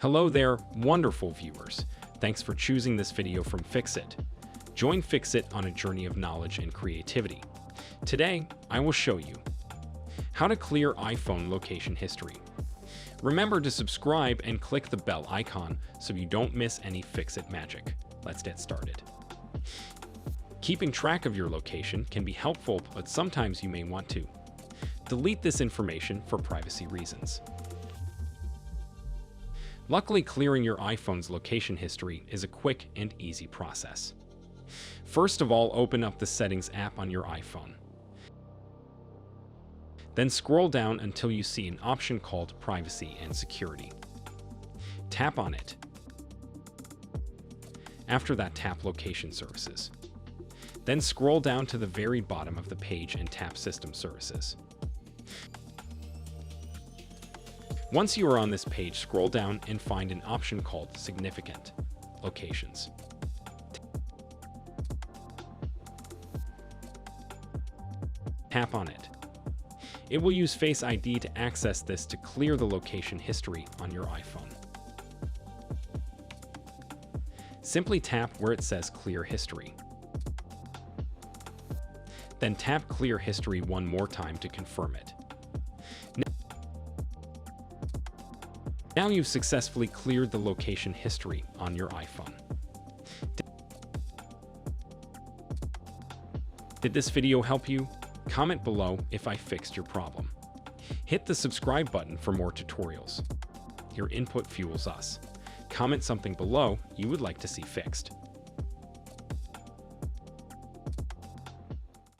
Hello there, wonderful viewers. Thanks for choosing this video from Fixit. Join Fixit on a journey of knowledge and creativity. Today, I will show you how to clear iPhone location history. Remember to subscribe and click the bell icon so you don't miss any Fixit magic. Let's get started. Keeping track of your location can be helpful, but sometimes you may want to delete this information for privacy reasons. Luckily, clearing your iPhone's location history is a quick and easy process. First of all, open up the Settings app on your iPhone. Then scroll down until you see an option called Privacy and Security. Tap on it. After that, tap Location Services. Then scroll down to the very bottom of the page and tap System Services. Once you are on this page, scroll down and find an option called Significant Locations. Tap on it. It will use Face ID to access this to clear the location history on your iPhone. Simply tap where it says Clear History. Then tap Clear History one more time to confirm it. Now you've successfully cleared the location history on your iPhone. Did this video help you? Comment below if I fixed your problem. Hit the subscribe button for more tutorials. Your input fuels us. Comment something below you would like to see fixed.